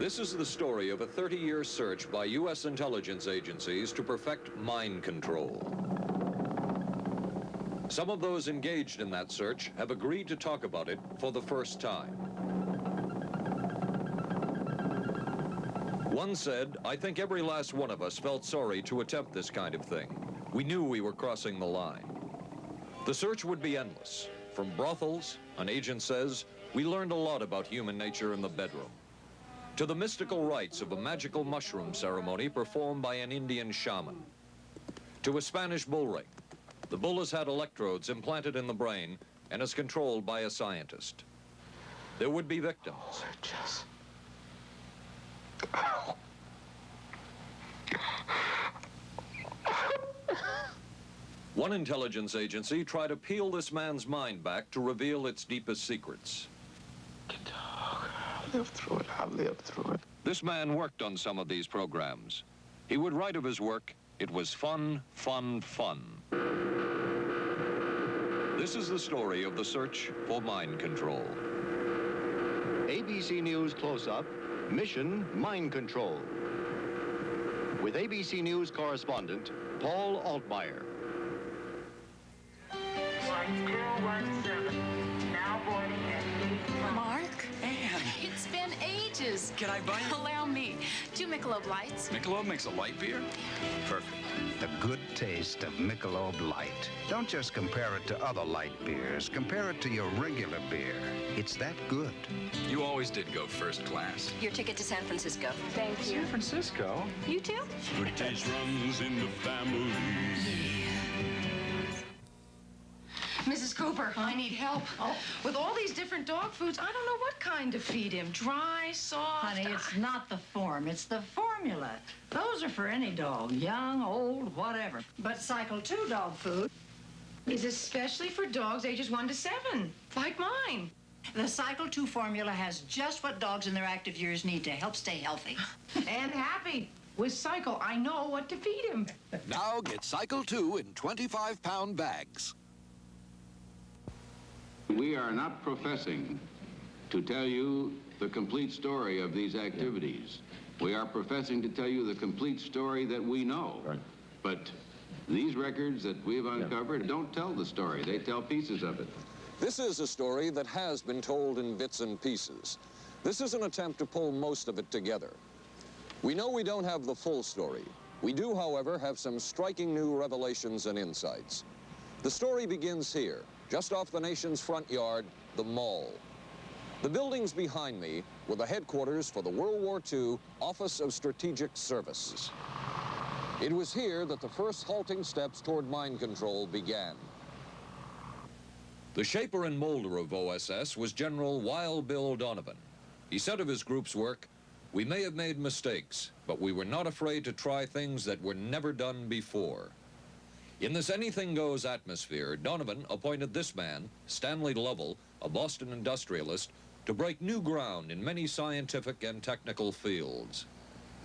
This is the story of a 30-year search by U.S. intelligence agencies to perfect mind control. Some of those engaged in that search have agreed to talk about it for the first time. One said, "I think every last one of us felt sorry to attempt this kind of thing. We knew we were crossing the line." The search would be endless. From brothels, an agent says, we learned a lot about human nature in the bedroom, to the mystical rites of a magical mushroom ceremony performed by an Indian shaman, to a Spanish bull ring. The bull has had electrodes implanted in the brain and is controlled by a scientist. There would be victims. One intelligence agency tried to peel this man's mind back to reveal its deepest secrets. I'll live through it. I'll live through it. This man worked on some of these programs. He would write of his work, "It was fun, fun, fun." This is the story of the search for mind control. ABC News Close-Up, Mission Mind Control. With ABC News correspondent Paul Altmaier. Flight 017, now boarding at 8. Mark? Anne. It's been ages. Can I buy you? Allow me. 2 Michelob Lights. Michelob makes a light beer? Perfect. The good taste of Michelob Light. Don't just compare it to other light beers. Compare it to your regular beer. It's that good. You always did go first class. Your ticket to San Francisco. Thank you. San Francisco? You too? Good taste runs in the family. Mrs. Cooper, I need help. With all these different dog foods, I don't know what kind to feed him. Dry, soft. Honey, it's not the form, it's the formula. Those are for any dog, young, old, whatever. But Cycle 2 dog food is especially for dogs ages 1 to 7, like mine. The Cycle 2 formula has just what dogs in their active years need to help stay healthy. And happy. With Cycle, I know what to feed him. Now get Cycle 2 in 25-pound bags. We are not professing to tell you the complete story of these activities. We are professing to tell you the complete story that we know. Right. But these records that we've uncovered don't tell the story. They tell pieces of it. This is a story that has been told in bits and pieces. This is an attempt to pull most of it together. We know we don't have the full story. We do, however, have some striking new revelations and insights. The story begins here, just off the nation's front yard, the Mall. The buildings behind me were the headquarters for the World War II Office of Strategic Services. It was here that the first halting steps toward mind control began. The shaper and molder of OSS was General Wild Bill Donovan. He said of his group's work, "We may have made mistakes, but we were not afraid to try things that were never done before." In this anything-goes atmosphere, Donovan appointed this man, Stanley Lovell, a Boston industrialist, to break new ground in many scientific and technical fields.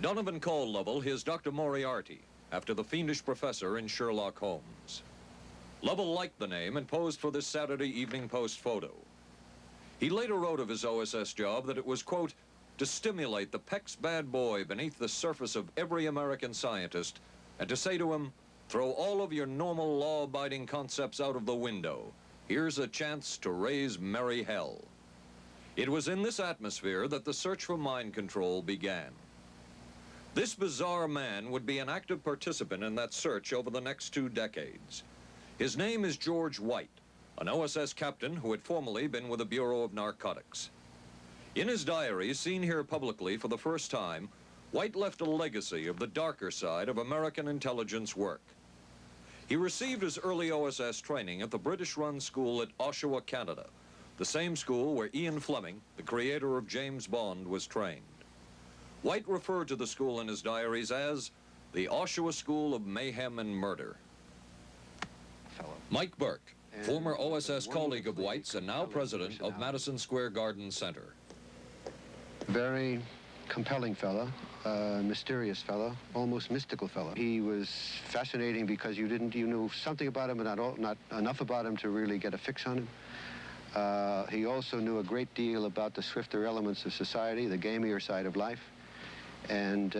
Donovan called Lovell his Dr. Moriarty, after the fiendish professor in Sherlock Holmes. Lovell liked the name and posed for this Saturday Evening Post photo. He later wrote of his OSS job that it was, quote, to stimulate the Peck's bad boy beneath the surface of every American scientist and to say to him, throw all of your normal law-abiding concepts out of the window. Here's a chance to raise merry hell. It was in this atmosphere that the search for mind control began. This bizarre man would be an active participant in that search over the next 2 decades. His name is George White, an OSS captain who had formerly been with the Bureau of Narcotics. In his diary, seen here publicly for the first time, White left a legacy of the darker side of American intelligence work. He received his early OSS training at the British-run school at Oshawa, Canada, the same school where Ian Fleming, the creator of James Bond, was trained. White referred to the school in his diaries as the Oshawa School of Mayhem and Murder. Mike Burke, former OSS colleague of White's and now president of Madison Square Garden Center. Very compelling fella, mysterious fella, almost mystical fella. He was fascinating because you knew something about him, but not enough about him to really get a fix on him. He also knew a great deal about the swifter elements of society, the gamier side of life, and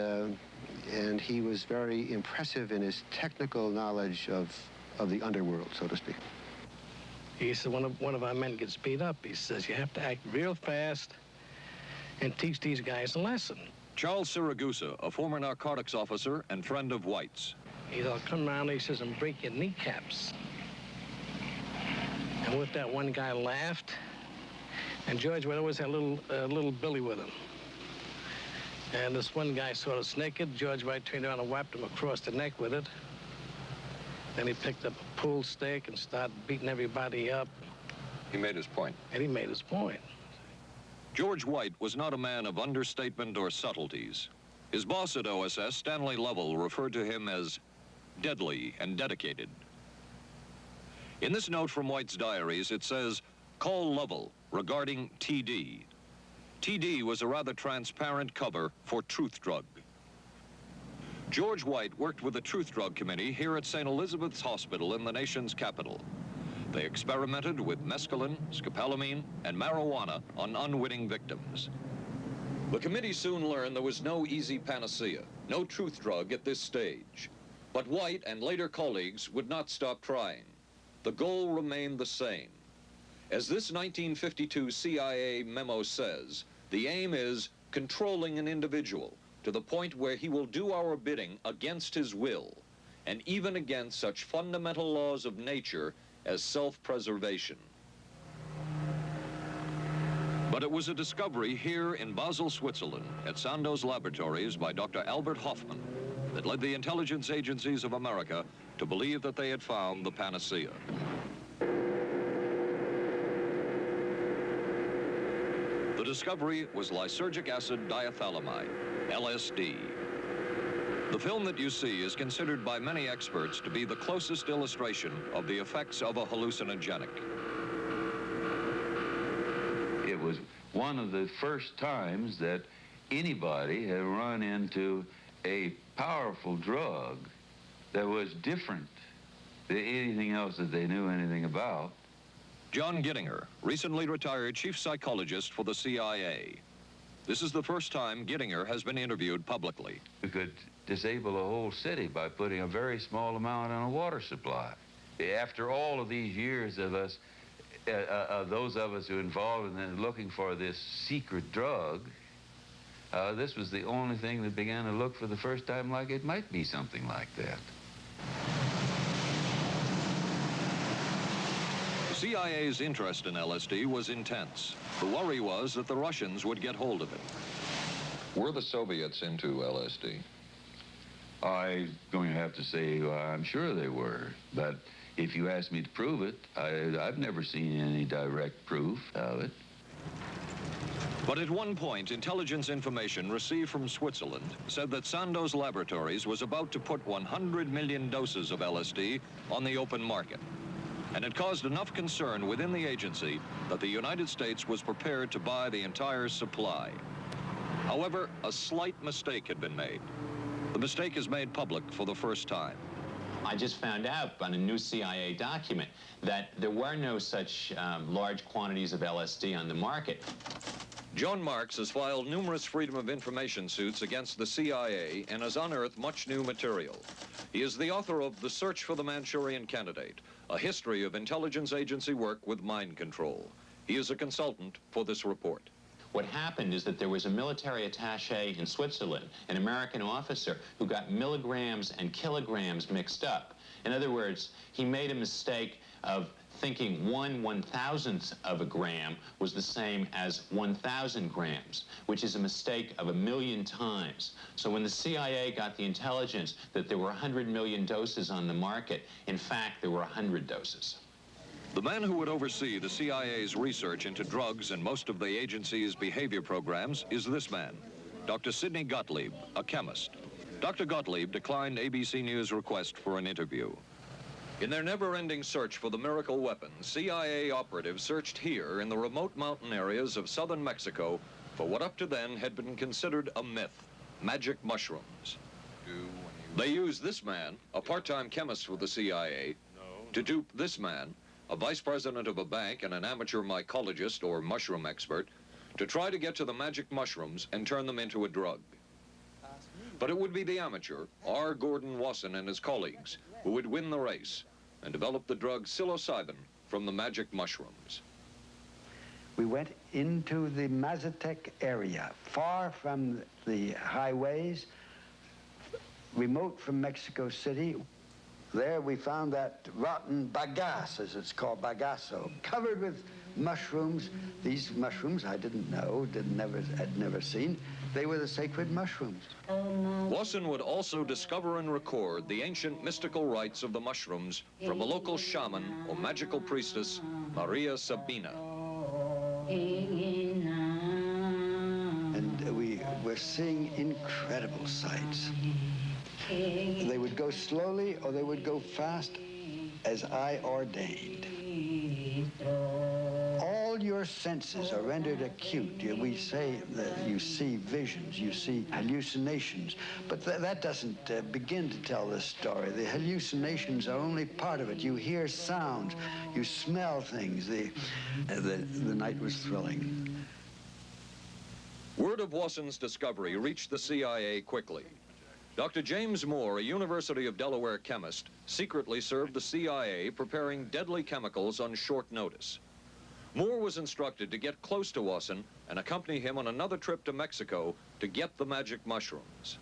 he was very impressive in his technical knowledge of the underworld, so to speak. He said one of our men gets beat up. He says, you have to act real fast and teach these guys a lesson. Charles Siragusa, a former narcotics officer and friend of White's. He'll come around, he says, and break your kneecaps. And with that, one guy laughed, and George would always have little Billy with him. And this one guy sort of naked. George White turned around and whapped him across the neck with it. Then he picked up a pool stick and started beating everybody up. He made his point. And he made his point. George White was not a man of understatement or subtleties. His boss at OSS, Stanley Lovell, referred to him as deadly and dedicated. In this note from White's diaries, it says, call Lovell regarding TD. TD was a rather transparent cover for Truth Drug. George White worked with the Truth Drug Committee here at St. Elizabeth's Hospital in the nation's capital. They experimented with mescaline, scopolamine, and marijuana on unwitting victims. The committee soon learned there was no easy panacea, no truth drug at this stage. But White and later colleagues would not stop trying. The goal remained the same. As this 1952 CIA memo says, the aim is controlling an individual to the point where he will do our bidding against his will, and even against such fundamental laws of nature as self-preservation. But it was a discovery here in Basel, Switzerland, at Sandoz Laboratories by Dr. Albert Hoffman that led the intelligence agencies of America to believe that they had found the panacea. The discovery was lysergic acid diethylamide, LSD. The film that you see is considered by many experts to be the closest illustration of the effects of a hallucinogenic. It was one of the first times that anybody had run into a powerful drug that was different than anything else that they knew anything about. John Gittinger, recently retired chief psychologist for the CIA. This is the first time Gittinger has been interviewed publicly. We could disable a whole city by putting a very small amount on a water supply. After all of these years of us, those of us who were involved in looking for this secret drug, this was the only thing that began to look for the first time like it might be something like that. The CIA's interest in LSD was intense. The worry was that the Russians would get hold of it. Were the Soviets into LSD? I'm going to have to say I'm sure they were, but if you ask me to prove it, I've never seen any direct proof of it. But at one point, intelligence information received from Switzerland said that Sandoz Laboratories was about to put 100 million doses of LSD on the open market. And it caused enough concern within the agency that the United States was prepared to buy the entire supply. However, a slight mistake had been made. The mistake is made public for the first time. I just found out on a new CIA document that there were no such large quantities of LSD on the market. John Marks has filed numerous Freedom of Information suits against the CIA and has unearthed much new material. He is the author of The Search for the Manchurian Candidate, a history of intelligence agency work with mind control. He is a consultant for this report. What happened is that there was a military attaché in Switzerland, an American officer, who got milligrams and kilograms mixed up. In other words, he made a mistake of thinking 1/1000th of a gram was the same as 1,000 grams, which is a mistake of 1,000,000 times. So when the CIA got the intelligence that there were 100 million doses on the market, in fact, there were 100 doses. The man who would oversee the CIA's research into drugs and most of the agency's behavior programs is this man, Dr. Sidney Gottlieb, a chemist. Dr. Gottlieb declined ABC News' request for an interview. In their never-ending search for the miracle weapon, CIA operatives searched here in the remote mountain areas of southern Mexico for what up to then had been considered a myth, magic mushrooms. They used this man, a part-time chemist with the CIA, to dupe this man, a vice president of a bank, and an amateur mycologist or mushroom expert to try to get to the magic mushrooms and turn them into a drug. But it would be the amateur, R. Gordon Wasson and his colleagues, who would win the race and develop the drug psilocybin from the magic mushrooms. We went into the Mazatec area, far from the highways, remote from Mexico City. There we found that rotten bagasse, as it's called, bagasso, covered with mushrooms. These mushrooms I didn't know, had never seen. They were the sacred mushrooms. Wasson would also discover and record the ancient mystical rites of the mushrooms from a local shaman or magical priestess, Maria Sabina. And we were seeing incredible sights. They would go slowly or they would go fast as I ordained. All your senses are rendered acute. We say that you see visions, you see hallucinations, but that doesn't begin to tell the story. The hallucinations are only part of it. You hear sounds, you smell things. The night was thrilling. Word of Wasson's discovery reached the CIA quickly. Dr. James Moore, a University of Delaware chemist, secretly served the CIA preparing deadly chemicals on short notice. Moore was instructed to get close to Wasson and accompany him on another trip to Mexico to get the magic mushrooms.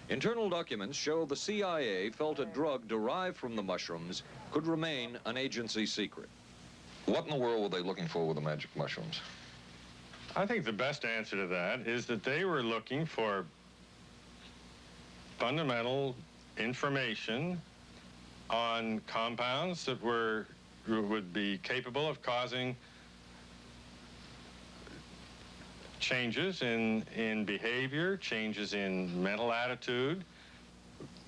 Internal documents show the CIA felt a drug derived from the mushrooms could remain an agency secret. What in the world were they looking for with the magic mushrooms? I think the best answer to that is that they were looking for fundamental information on compounds that would be capable of causing changes in behavior, changes in mental attitude.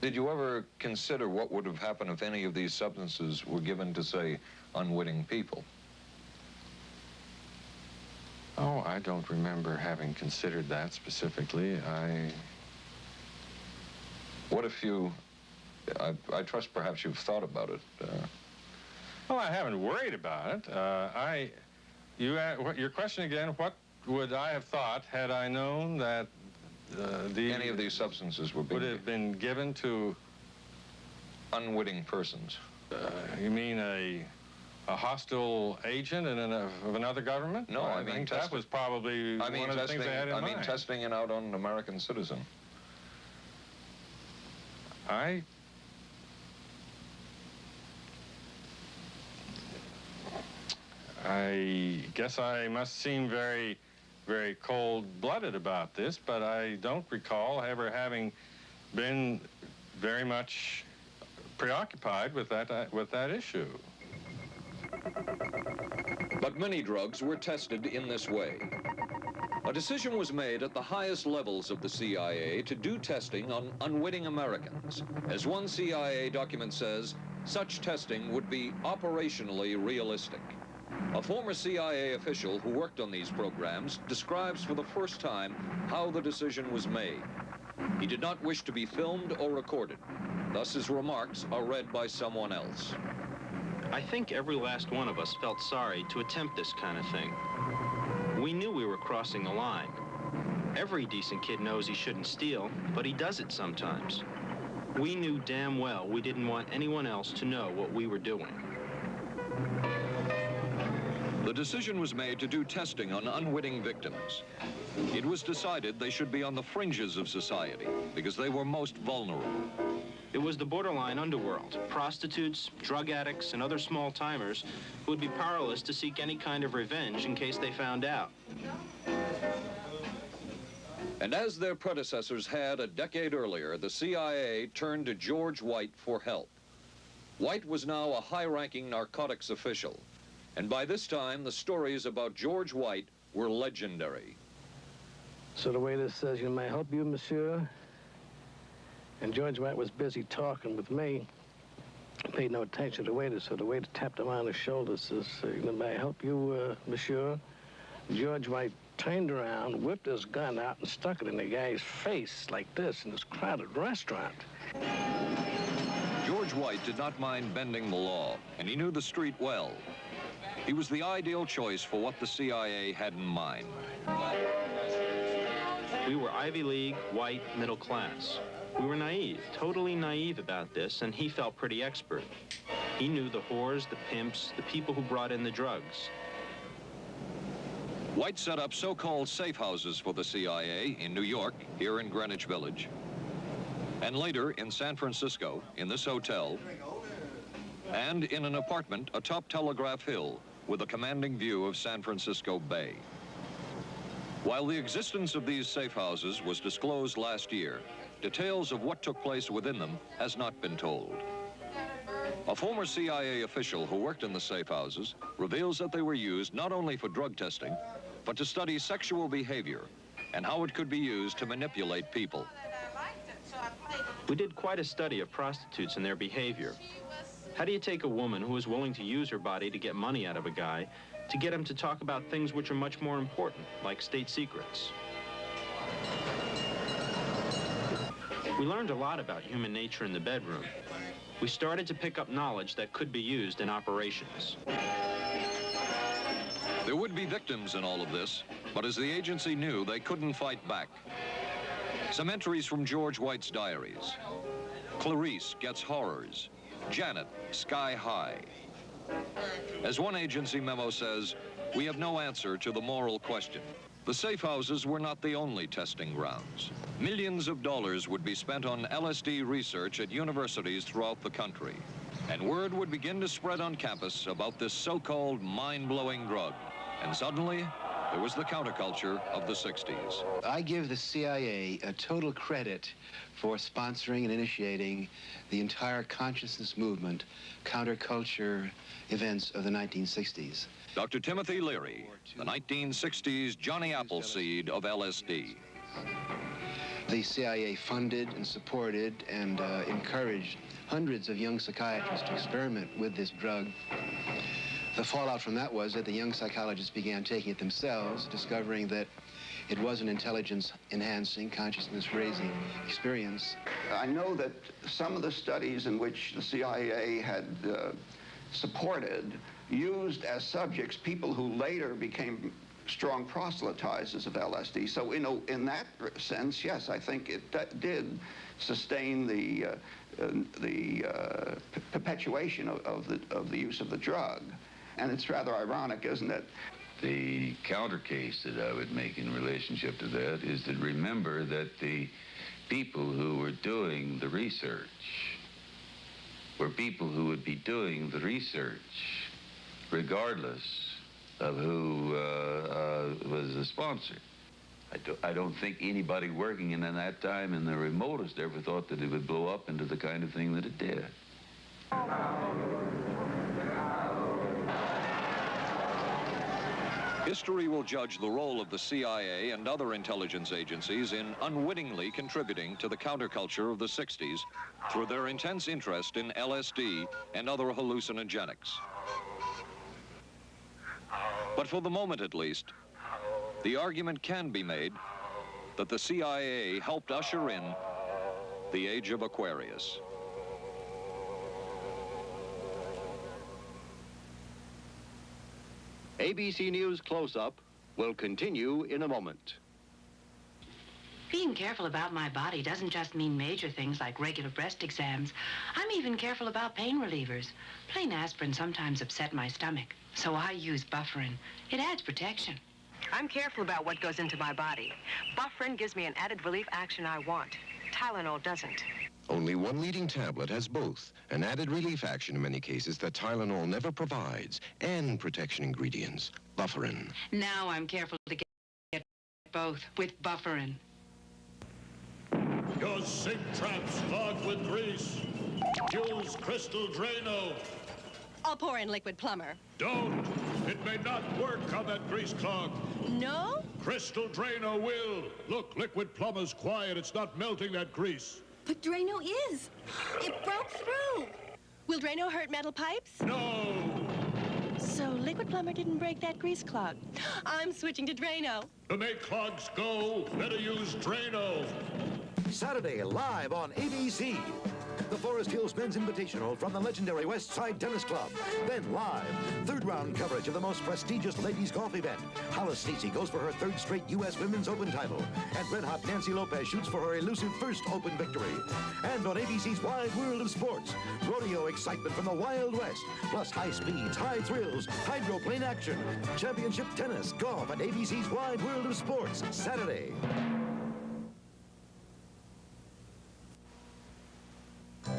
Did you ever consider what would have happened if any of these substances were given to, say, unwitting people? Oh, I don't remember having considered that specifically. What if you, I trust perhaps you've thought about it. Well, I haven't worried about it. Your question again, what would I have thought had I known that any of these substances would have been given to unwitting persons? You mean a hostile agent of another government? No, I mean that was probably one of the things I had in mind. I mean testing it out on an American citizen. I guess I must seem very, very cold-blooded about this, but I don't recall ever having been very much preoccupied with that issue. But many drugs were tested in this way. A decision was made at the highest levels of the CIA to do testing on unwitting Americans. As one CIA document says, such testing would be operationally realistic. A former CIA official who worked on these programs describes for the first time how the decision was made. He did not wish to be filmed or recorded. Thus his remarks are read by someone else. I think every last one of us felt sorry to attempt this kind of thing. We knew we were crossing a line. Every decent kid knows he shouldn't steal, but he does it sometimes. We knew damn well we didn't want anyone else to know what we were doing. The decision was made to do testing on unwitting victims. It was decided they should be on the fringes of society because they were most vulnerable. It was the borderline underworld, prostitutes, drug addicts, and other small-timers who would be powerless to seek any kind of revenge in case they found out. And as their predecessors had a decade earlier, the CIA turned to George White for help. White was now a high-ranking narcotics official, and by this time, the stories about George White were legendary. So the waiter says, "You may help you, monsieur?" And George White was busy talking with me. I paid no attention to the waiter, so the waiter tapped him on the shoulder, says, "May I help you, monsieur?" George White turned around, whipped his gun out, and stuck it in the guy's face like this in this crowded restaurant. George White did not mind bending the law, and he knew the street well. He was the ideal choice for what the CIA had in mind. We were Ivy League, white, middle class. We were naive, totally naive about this, and he felt pretty expert. He knew the whores, the pimps, the people who brought in the drugs. White set up so-called safe houses for the CIA in New York, here in Greenwich Village, and later in San Francisco, in this hotel, and in an apartment atop Telegraph Hill with a commanding view of San Francisco Bay. While the existence of these safe houses was disclosed last year, details of what took place within them has not been told. A former CIA official who worked in the safe houses reveals that they were used not only for drug testing, but to study sexual behavior and how it could be used to manipulate people. We did quite a study of prostitutes and their behavior. How do you take a woman who is willing to use her body to get money out of a guy to get him to talk about things which are much more important, like state secrets? We learned a lot about human nature in the bedroom. We started to pick up knowledge that could be used in operations. There would be victims in all of this, but as the agency knew, they couldn't fight back. Some entries from George White's diaries. Clarice gets horrors. Janet, sky high. As one agency memo says, we have no answer to the moral question. The safe houses were not the only testing grounds. Millions of dollars would be spent on LSD research at universities throughout the country. And word would begin to spread on campus about this so-called mind-blowing drug. And suddenly, there was the counterculture of the 60s. I give the CIA a total credit for sponsoring and initiating the entire consciousness movement, counterculture events of the 1960s. Dr. Timothy Leary, the 1960s Johnny Appleseed of LSD. The CIA funded and supported and encouraged hundreds of young psychiatrists to experiment with this drug. The fallout from that was that the young psychologists began taking it themselves, discovering that it was an intelligence-enhancing, consciousness-raising experience. I know that some of the studies in which the CIA had supported used as subjects people who later became strong proselytizers of LSD. So, in that sense, yes, I think it did sustain the perpetuation of the use of the drug. And it's rather ironic, isn't it? The counter case that I would make in relationship to that is to remember that the people who were doing the research were people who would be doing the research regardless of who was the sponsor. I don't think anybody working in that time in the remotest ever thought that it would blow up into the kind of thing that it did. History will judge the role of the CIA and other intelligence agencies in unwittingly contributing to the counterculture of the 60s through their intense interest in LSD and other hallucinogenics. But for the moment, at least, the argument can be made that the CIA helped usher in the age of Aquarius. ABC News Close-Up will continue in a moment. Being careful about my body doesn't just mean major things like regular breast exams. I'm even careful about pain relievers. Plain aspirin sometimes upset my stomach, so I use Bufferin. It adds protection. I'm careful about what goes into my body. Bufferin gives me an added relief action I want. Tylenol doesn't. Only one leading tablet has both, an added relief action in many cases that Tylenol never provides, and protection ingredients, Bufferin. Now I'm careful to get both with Bufferin. Your sink trap's clogged with grease. Use Crystal Drano. I'll pour in Liquid Plumber. Don't. It may not work on that grease clog. No? Crystal Drano will. Look, Liquid Plumber's quiet. It's not melting that grease. But Drano is. It broke through. Will Drano hurt metal pipes? No. So Liquid Plumber didn't break that grease clog. I'm switching to Drano. To make clogs go, better use Drano. Saturday, live on ABC. the Forest Hills Men's Invitational from the legendary West Side Tennis Club. Then live, third round coverage of the most prestigious ladies golf event. Hollis Stacey goes for her third straight U.S. Women's Open title. And red-hot Nancy Lopez shoots for her elusive first Open victory. And on ABC's Wide World of Sports, rodeo excitement from the Wild West, plus high speeds, high thrills, hydroplane action, championship tennis, golf, and ABC's Wide World of Sports, Saturday.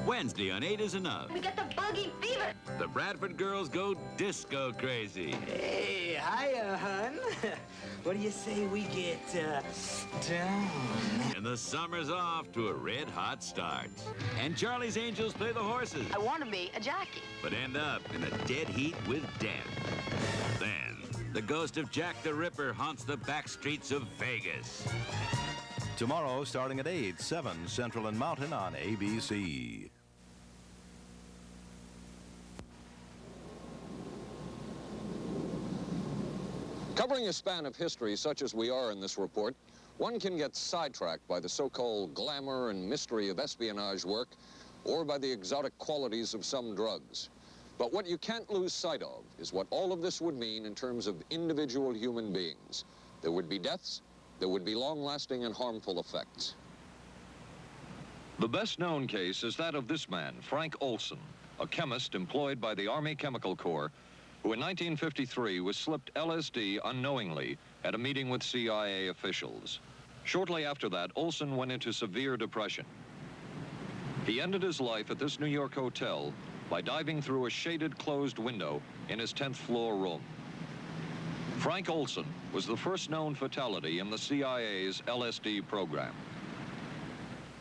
Wednesday on 8 is Enough. We got the buggy fever. The Bradford girls go disco crazy. Hey, hiya, hun. What do you say we get, down? And the summer's off to a red-hot start. And Charlie's Angels play the horses. I want to be a jockey. But end up in a dead heat with death. Then, the ghost of Jack the Ripper haunts the back streets of Vegas. Tomorrow, starting at 8, 7 Central and Mountain on ABC. Covering a span of history such as we are in this report, one can get sidetracked by the so-called glamour and mystery of espionage work or by the exotic qualities of some drugs. But what you can't lose sight of is what all of this would mean in terms of individual human beings. There would be deaths, there would be long-lasting and harmful effects. The best-known case is that of this man, Frank Olson, a chemist employed by the Army Chemical Corps, who in 1953 was slipped LSD unknowingly at a meeting with CIA officials. Shortly after that, Olson went into severe depression. He ended his life at this New York hotel by diving through a shaded closed window in his 10th floor room. Frank Olson was the first known fatality in the CIA's LSD program.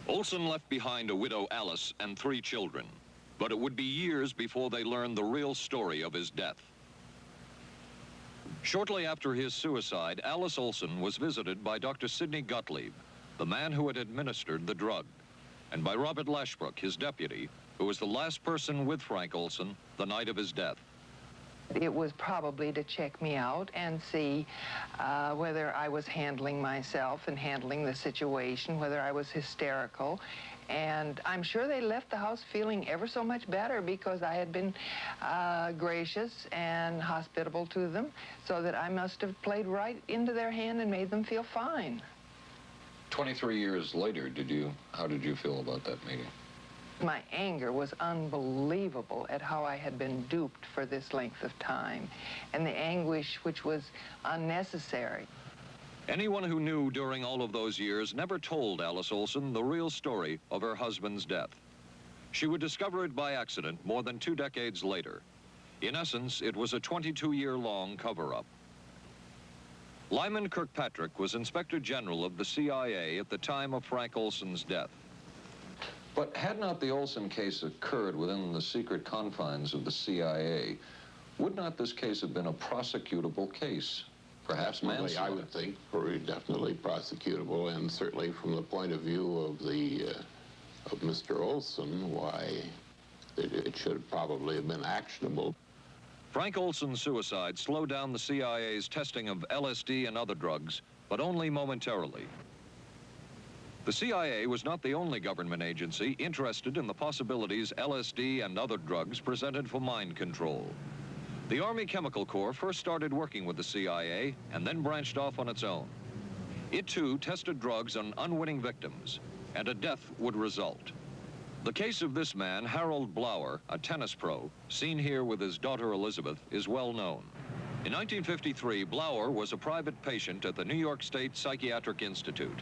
Olson left behind a widow, Alice, and 3 children, but it would be years before they learned the real story of his death. Shortly after his suicide, Alice Olson was visited by Dr. Sidney Gottlieb, the man who had administered the drug, and by Robert Lashbrook, his deputy, who was the last person with Frank Olson the night of his death. It was probably to check me out and see whether I was handling myself and handling the situation, whether I was hysterical. And I'm sure they left the house feeling ever so much better because I had been gracious and hospitable to them, so that I must have played right into their hand and made them feel fine. 23 years later, how did you feel about that meeting? My anger was unbelievable at how I had been duped for this length of time, and the anguish which was unnecessary. Anyone who knew during all of those years never told Alice Olson the real story of her husband's death. She would discover it by accident more than 2 decades later. In essence, it was a 22-year-long cover-up. Lyman Kirkpatrick was Inspector General of the CIA at the time of Frank Olson's death. But had not the Olson case occurred within the secret confines of the CIA, would not this case have been a prosecutable case? Perhaps manslaughter? I would think very definitely prosecutable, and certainly from the point of view of of Mr. Olson, why it should probably have been actionable. Frank Olson's suicide slowed down the CIA's testing of LSD and other drugs, but only momentarily. The CIA was not the only government agency interested in the possibilities LSD and other drugs presented for mind control. The Army Chemical Corps first started working with the CIA and then branched off on its own. It too tested drugs on unwitting victims, and a death would result. The case of this man, Harold Blower, a tennis pro, seen here with his daughter Elizabeth, is well known. In 1953, Blower was a private patient at the New York State Psychiatric Institute.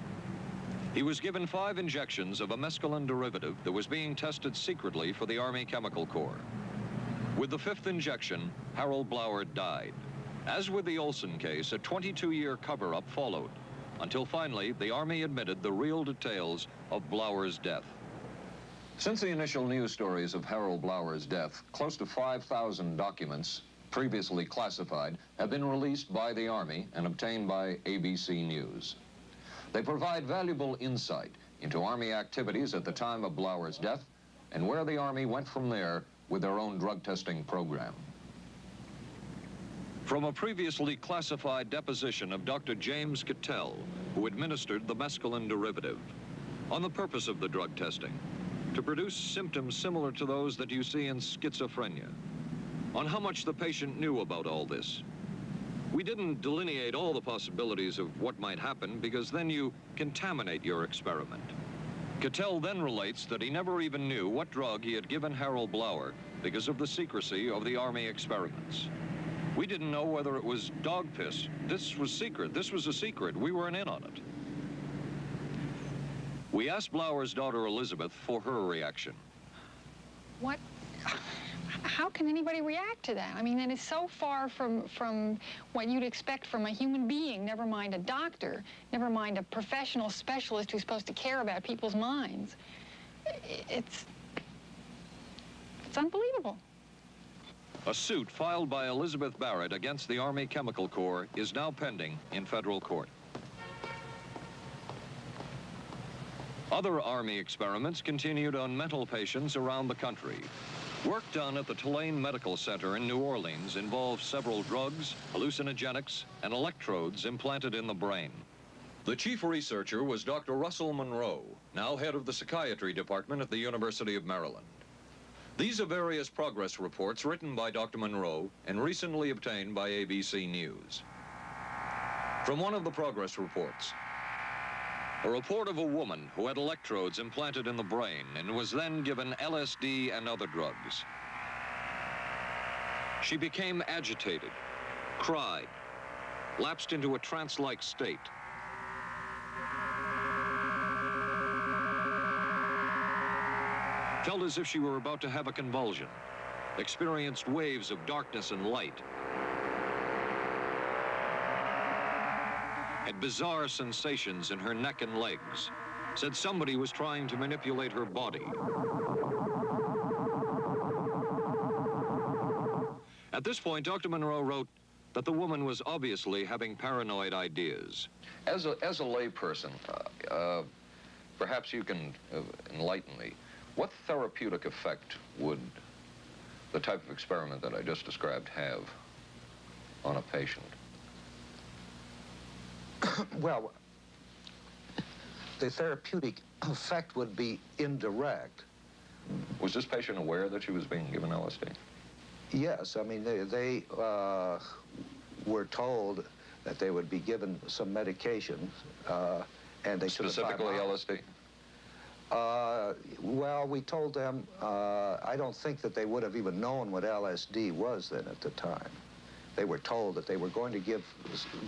He was given 5 injections of a mescaline derivative that was being tested secretly for the Army Chemical Corps. With the 5th injection, Harold Blower died. As with the Olson case, a 22-year cover-up followed, until finally the Army admitted the real details of Blower's death. Since the initial news stories of Harold Blower's death, close to 5,000 documents, previously classified, have been released by the Army and obtained by ABC News. They provide valuable insight into Army activities at the time of Blower's death and where the Army went from there with their own drug testing program. From a previously classified deposition of Dr. James Cattell, who administered the mescaline derivative. On the purpose of the drug testing, to produce symptoms similar to those that you see in schizophrenia. On how much the patient knew about all this. We didn't delineate all the possibilities of what might happen because then you contaminate your experiment. Cattell then relates that he never even knew what drug he had given Harold Blauer because of the secrecy of the Army experiments. We didn't know whether it was dog piss. This was secret. This was a secret. We weren't in on it. We asked Blauer's daughter Elizabeth for her reaction. What? How can anybody react to that? I mean, that is so far from what you'd expect from a human being, never mind a doctor, never mind a professional specialist who's supposed to care about people's minds. It's unbelievable. A suit filed by Elizabeth Barrett against the Army Chemical Corps is now pending in federal court. Other Army experiments continued on mental patients around the country. Work done at the Tulane Medical Center in New Orleans involved several drugs, hallucinogenics, and electrodes implanted in the brain. The chief researcher was Dr. Russell Monroe, now head of the psychiatry department at the University of Maryland. These are various progress reports written by Dr. Monroe and recently obtained by ABC News. From one of the progress reports, a report of a woman who had electrodes implanted in the brain and was then given LSD and other drugs. She became agitated, cried, lapsed into a trance-like state. Felt as if she were about to have a convulsion, experienced waves of darkness and light, had bizarre sensations in her neck and legs, said somebody was trying to manipulate her body. At this point, Dr. Monroe wrote that the woman was obviously having paranoid ideas. As a layperson, perhaps you can enlighten me. What therapeutic effect would the type of experiment that I just described have on a patient? Well, the therapeutic effect would be indirect. Was this patient aware that she was being given LSD? Yes, I mean, they were told that they would be given some medication, and they specifically LSD? Well, we told them, I don't think that they would have even known what LSD was then at the time. They were told that they were going to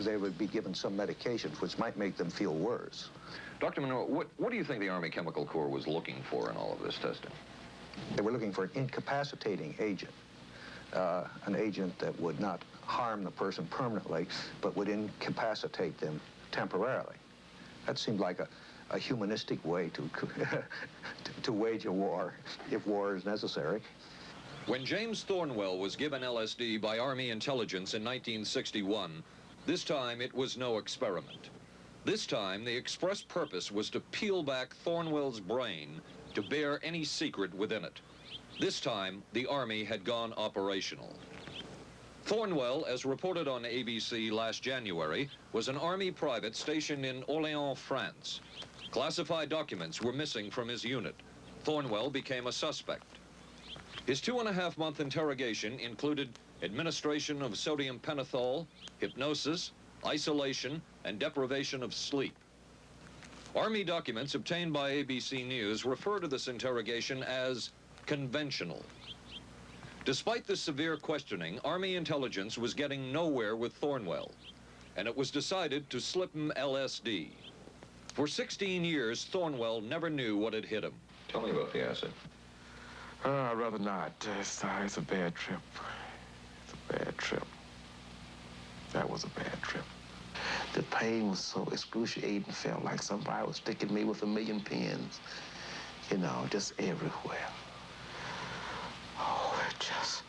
they would be given some medications which might make them feel worse. Dr. Monroe, what do you think the Army Chemical Corps was looking for in all of this testing? They were looking for an incapacitating agent, an agent that would not harm the person permanently, but would incapacitate them temporarily. That seemed like a humanistic way to wage a war, if war is necessary. When James Thornwell was given LSD by Army intelligence in 1961, this time it was no experiment. This time, the express purpose was to peel back Thornwell's brain to bear any secret within it. This time, the Army had gone operational. Thornwell, as reported on ABC last January, was an Army private stationed in Orléans, France. Classified documents were missing from his unit. Thornwell became a suspect. His 2.5-month interrogation included administration of sodium pentothal, hypnosis, isolation, and deprivation of sleep. Army documents obtained by ABC News refer to this interrogation as conventional. Despite the severe questioning, Army intelligence was getting nowhere with Thornwell, and it was decided to slip him LSD. For 16 years, Thornwell never knew what had hit him. Tell me about the acid. I'd rather not. It's a bad trip. It's a bad trip. That was a bad trip. The pain was so excruciating. Felt like somebody was sticking me with 1,000,000 pins. You know, just everywhere. Oh, it just...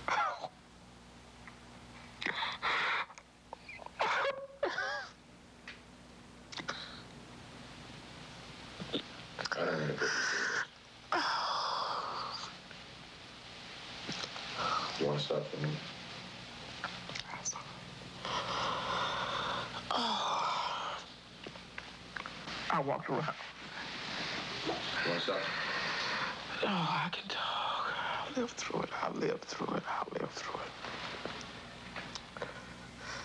Oh. You want to stop for me? I walked around. What's up? Oh, I can talk. I'll live through it. I'll live through it. I'll live through it.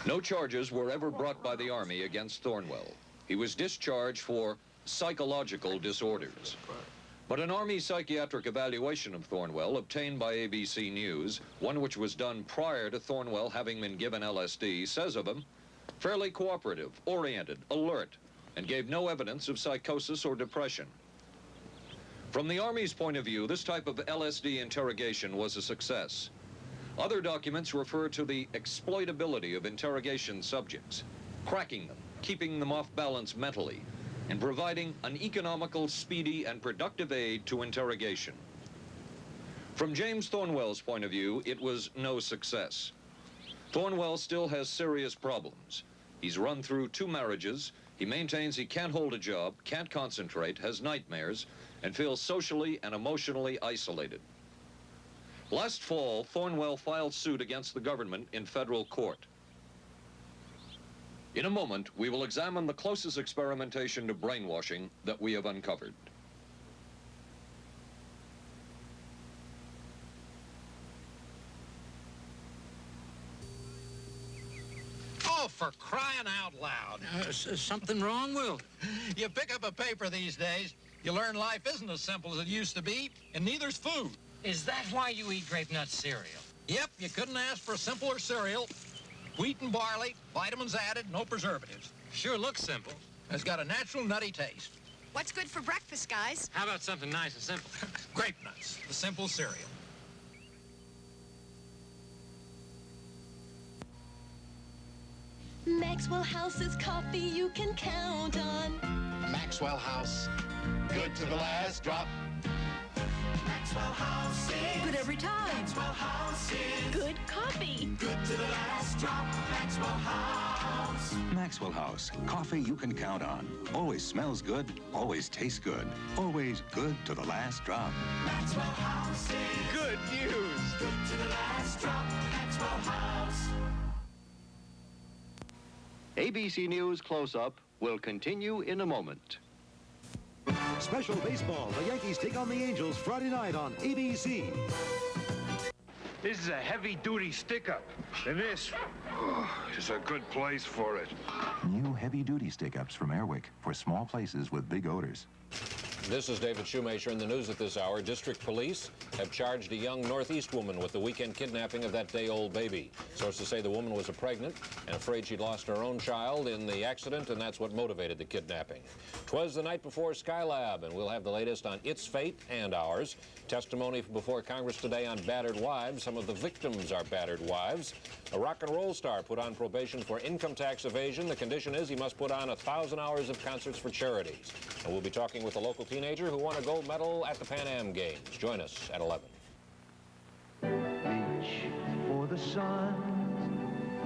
No charges were ever brought by the Army against Thornwell. He was discharged for psychological disorders. But an Army psychiatric evaluation of Thornwell obtained by ABC News, one which was done prior to Thornwell having been given LSD, says of him, fairly cooperative, oriented, alert, and gave no evidence of psychosis or depression. From the Army's point of view, this type of LSD interrogation was a success. Other documents refer to the exploitability of interrogation subjects, cracking them, keeping them off balance mentally, and providing an economical, speedy, and productive aid to interrogation. From James Thornwell's point of view, it was no success. Thornwell still has serious problems. He's run through 2 marriages. He maintains he can't hold a job, can't concentrate, has nightmares, and feels socially and emotionally isolated. Last fall, Thornwell filed suit against the government in federal court. In a moment, we will examine the closest experimentation to brainwashing that we have uncovered. Oh, for crying out loud. Something wrong, Will? You pick up a paper these days, you learn life isn't as simple as it used to be, and neither's food. Is that why you eat grape nut cereal? Yep, you couldn't ask for a simpler cereal. Wheat and barley, vitamins added, no preservatives. Sure looks simple. It's got a natural nutty taste. What's good for breakfast, guys? How about something nice and simple? Grape nuts, the simple cereal. Maxwell House is coffee you can count on. Maxwell House, good to the last drop. Maxwell House is good every time. Maxwell House is good coffee. Good to the last drop. Maxwell House. Maxwell House, coffee you can count on. Always smells good, always tastes good. Always good to the last drop. Maxwell House is good news. Good to the last drop. Maxwell House. ABC News Close-Up will continue in a moment. Special baseball. The Yankees take on the Angels Friday night on ABC. This is a heavy-duty stick-up, and this is a good place for it. New heavy-duty stick-ups from Airwick for small places with big odors. This is David Shoemaker in the news at this hour. District police have charged a young Northeast woman with the weekend kidnapping of that day-old baby. Sources say the woman was pregnant and afraid she'd lost her own child in the accident, and that's what motivated the kidnapping. 'Twas the night before Skylab, and we'll have the latest on its fate and ours. Testimony before Congress today on battered wives. Some of the victims are battered wives. A rock and roll star put on probation for income tax evasion. The condition is he must put on 1,000 hours of concerts for charities. And we'll be talking with a local teenager who won a gold medal at the Pan Am Games. Join us at 11. Reach for the sun.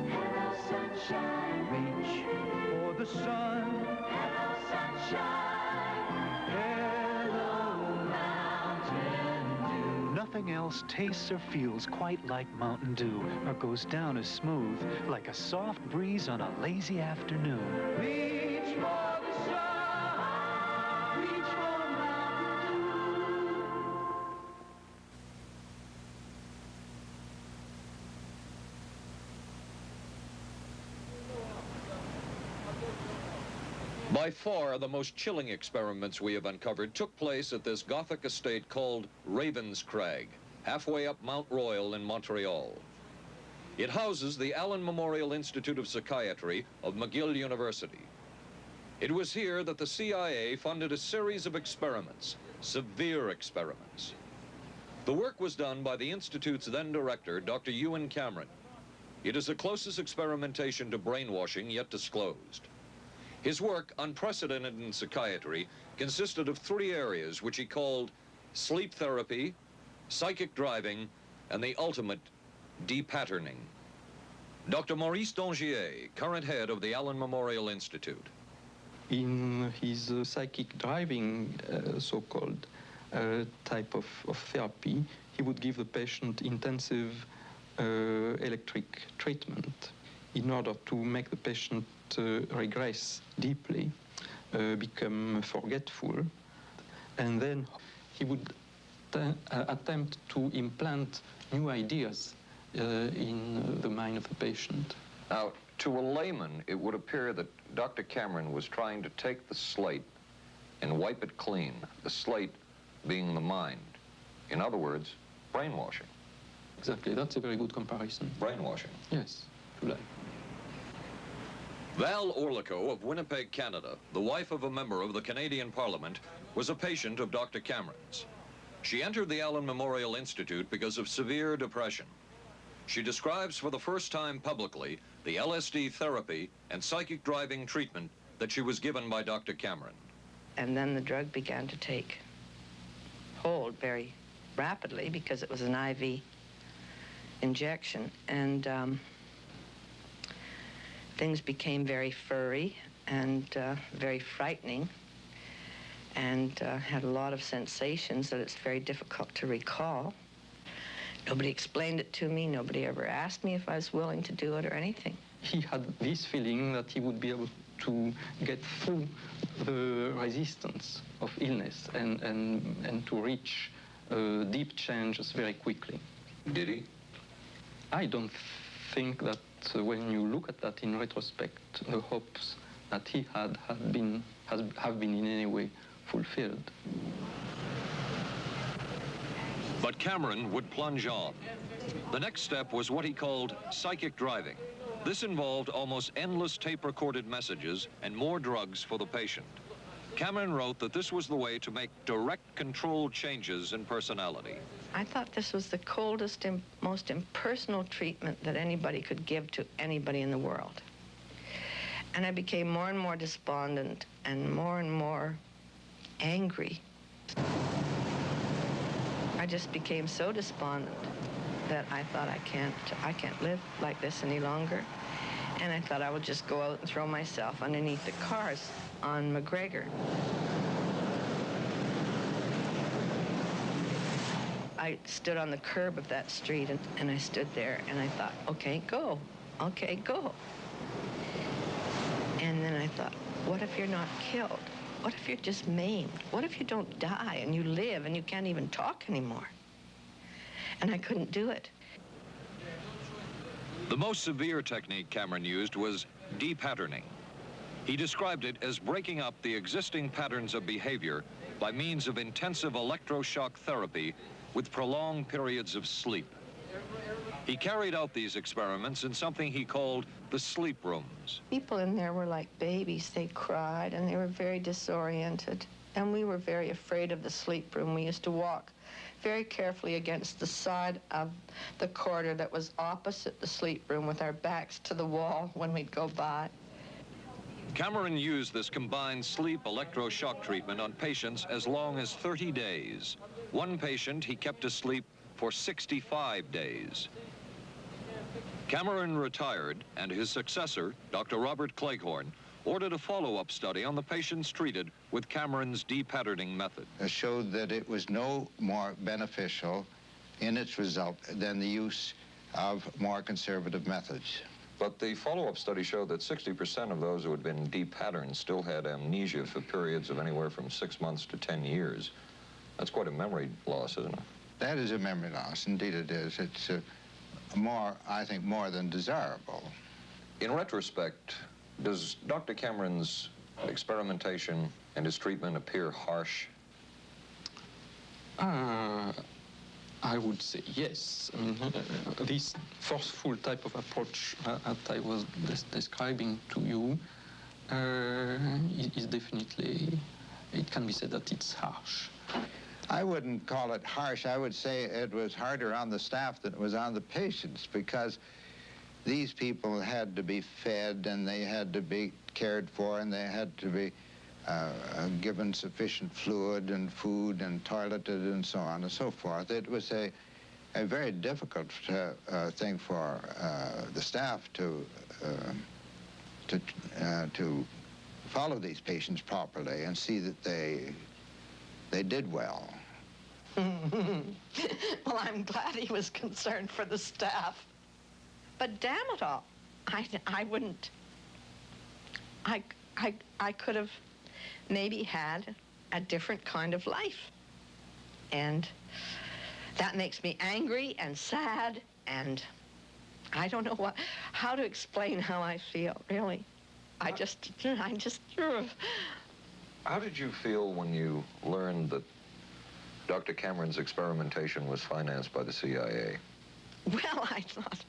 Hello, sunshine. Reach for the sun. Hello, sunshine. Hello, Mountain Dew. Nothing else tastes or feels quite like Mountain Dew, or goes down as smooth like a soft breeze on a lazy afternoon. Reach for the sun. Reach for Mountain Dew. By far, the most chilling experiments we have uncovered took place at this Gothic estate called Ravenscrag, halfway up Mount Royal in Montreal. It houses the Allen Memorial Institute of Psychiatry of McGill University. It was here that the CIA funded a series of experiments, severe experiments. The work was done by the Institute's then director, Dr. Ewan Cameron. It is the closest experimentation to brainwashing yet disclosed. His work, unprecedented in psychiatry, consisted of 3 areas which he called sleep therapy, psychic driving, and the ultimate depatterning. Dr. Maurice Dongier, current head of the Allen Memorial Institute. In his psychic driving, so-called type of therapy, he would give the patient intensive electric treatment in order to make the patient regress deeply, become forgetful. and then he would attempt to implant new ideas in the mind of the patient. Now, to a layman, it would appear that Dr. Cameron was trying to take the slate and wipe it clean, the slate being the mind. In other words, brainwashing. Exactly, that's a very good comparison. Brainwashing. Yes, if you like. Val Orlico of Winnipeg, Canada, the wife of a member of the Canadian Parliament, was a patient of Dr. Cameron's. She entered the Allen Memorial Institute because of severe depression. She describes for the first time publicly the LSD therapy and psychic driving treatment that she was given by Dr. Cameron. And then the drug began to take hold very rapidly because it was an IV injection. And things became very furry and very frightening, and had a lot of sensations that it's very difficult to recall. Nobody explained it to me. Nobody ever asked me if I was willing to do it or anything. He had this feeling that he would be able to get through the resistance of illness and to reach deep changes very quickly. Did he? I don't think that when you look at that in retrospect, the hopes that he had have been in any way fulfilled. But Cameron would plunge on. The next step was what he called psychic driving. This involved almost endless tape-recorded messages and more drugs for the patient. Cameron wrote that this was the way to make direct control changes in personality. I thought this was the coldest and most impersonal treatment that anybody could give to anybody in the world. And I became more and more despondent and more angry. I just became so despondent that I thought I can't live like this any longer. And I thought I would just go out and throw myself underneath the cars on McGregor. I stood on the curb of that street and I stood there and I thought, okay, go. Okay, go. And then I thought, what if you're not killed? What if you're just maimed? What if you don't die and you live and you can't even talk anymore? And I couldn't do it. The most severe technique Cameron used was depatterning. He described it as breaking up the existing patterns of behavior by means of intensive electroshock therapy with prolonged periods of sleep. He carried out these experiments in something he called the sleep rooms. People in there were like babies. They cried and they were very disoriented. And we were very afraid of the sleep room. We used to walk very carefully against the side of the corridor that was opposite the sleep room with our backs to the wall when we'd go by. Cameron used this combined sleep electroshock treatment on patients as long as 30 days. One patient he kept asleep for 65 days. Cameron retired, and his successor, Dr. Robert Cleghorn, ordered a follow-up study on the patients treated with Cameron's depatterning method. It showed that it was no more beneficial in its result than the use of more conservative methods. But the follow-up study showed that 60% of those who had been depatterned still had amnesia for periods of anywhere from 6 months to 10 years. That's quite a memory loss, isn't it? That is a memory loss. Indeed it is. It's I think, more than desirable. In retrospect, does Dr. Cameron's experimentation and his treatment appear harsh? I would say yes. I mean, this forceful type of approach that I was describing to you is definitely, it can be said that it's harsh. I wouldn't call it harsh. I would say it was harder on the staff than it was on the patients, because these people had to be fed and they had to be cared for and they had to be given sufficient fluid and food and toileted and so on and so forth. It was a very difficult thing for the staff to follow these patients properly and see that they did well. Well, I'm glad he was concerned for the staff. But damn it all, I wouldn't. I could have maybe had a different kind of life. And that makes me angry and sad, and I don't know how to explain how I feel, really. I just. How did you feel when you learned that Dr. Cameron's experimentation was financed by the CIA? Well, I thought,